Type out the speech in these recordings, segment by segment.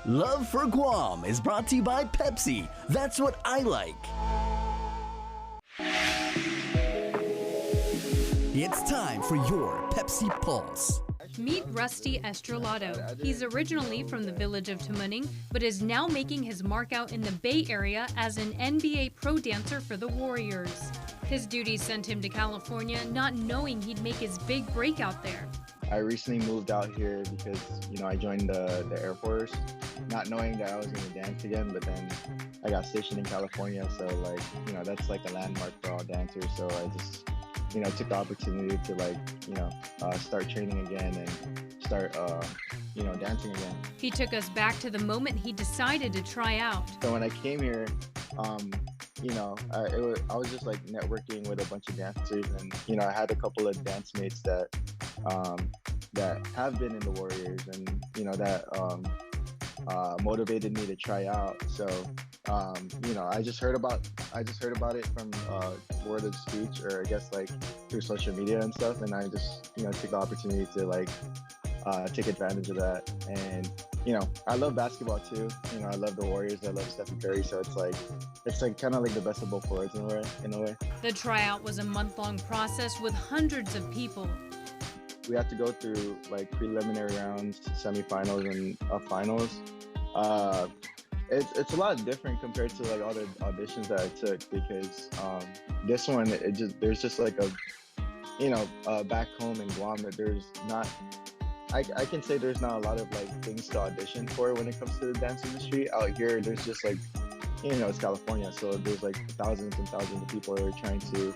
Love for Guam is brought to you by Pepsi. That's what I like. It's time for your Pepsi Pulse. Meet Rusty Estrellado. He's originally from the village of Tumuning, but is now making his mark out in the Bay Area as an NBA pro dancer for the Warriors. His duties sent him to California, not knowing he'd make his big breakout there. I recently moved out here because, I joined the Air Force, not knowing that I was going to dance again, but then I got stationed in California, so that's like a landmark for all dancers, so I just, took the opportunity to start training again and start, dancing again. He took us back to the moment he decided to try out. So when I came here, I was just like networking with a bunch of dancers, and I had a couple of dance mates that have been in the Warriors, and that motivated me to try out. So I just heard about it from word of speech, or I guess like through social media and stuff, and I just took the opportunity to take advantage of that. And I love basketball too. I love the Warriors. I love Stephen Curry. So it's kind of like the best of both worlds in a way. The tryout was a month-long process with hundreds of people. We have to go through preliminary rounds, semifinals, and finals. It's a lot different compared to all the auditions that I took, because this one there's just back home in Guam, that there's not. I can say there's not a lot of things to audition for when it comes to the dance industry. Out here, there's just it's California, so there's thousands and thousands of people who are trying to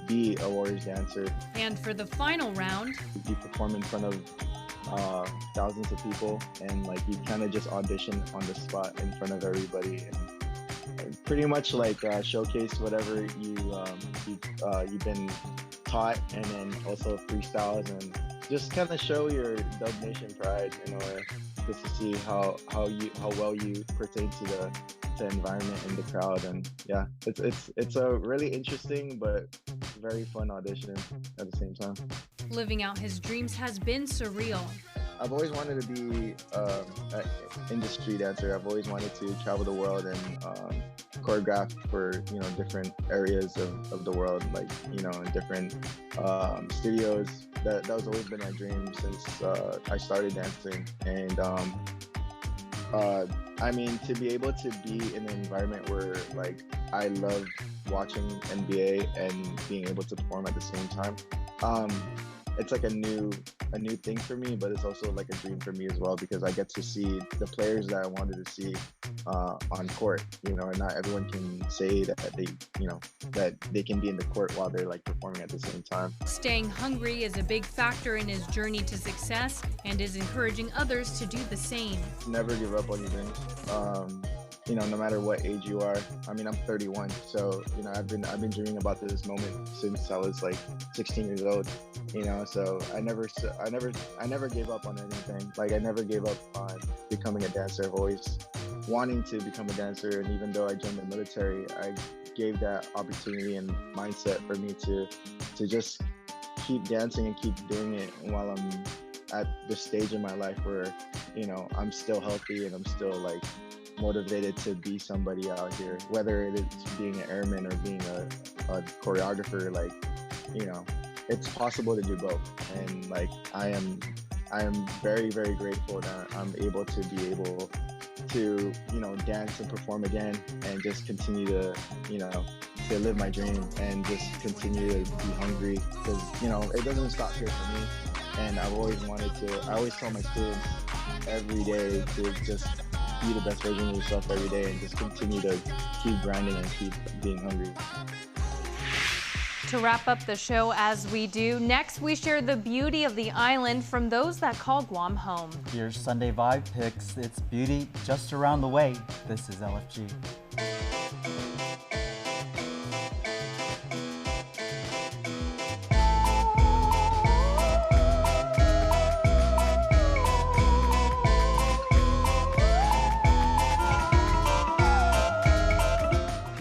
be a Warriors dancer. And for the final round, you perform in front of thousands of people, and you kind of just audition on the spot in front of everybody, and pretty much showcase whatever you've been taught, and then also freestyles, and just kind of show your Dub Nation pride in a way, just to see how well you pertain to the environment and the crowd. And yeah, it's a really interesting but very fun audition at the same time. Living out his dreams has been surreal. I've always wanted to be an industry dancer. I've always wanted to travel the world and choreograph for different areas of the world, in different studios. That has always been my dream since I started dancing. And to be able to be in an environment where I love watching NBA and being able to perform at the same time, it's a new thing for me, but it's also a dream for me as well, because I get to see the players that I wanted to see on court, and not everyone can say that that they can be in the court while they're performing at the same time. Staying hungry is a big factor in his journey to success, and is encouraging others to do the same. Never give up on your dreams. No matter what age you are. I'm 31, so I've been dreaming about this moment since I was 16 years old. So I never gave up on anything. I never gave up on becoming a dancer. I've always wanting to become a dancer, and even though I joined the military, I gave that opportunity and mindset for me to just keep dancing and keep doing it while I'm at this stage in my life where I'm still healthy and I'm still motivated to be somebody out here, whether it is being an airman or being a choreographer. It's possible to do both, and I am very, very grateful that I'm able to dance and perform again, and just continue to live my dream, and just continue to be hungry, because it doesn't stop here for me. And I always tell my students every day to just be the best version of yourself every day, and just continue to keep grinding and keep being hungry. To wrap up the show, as we do, next we share the beauty of the island from those that call Guam home. Here's Sunday Vibe Picks. It's beauty just around the way. This is LFG.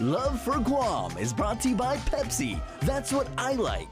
Love for Guam is brought to you by Pepsi. That's what I like.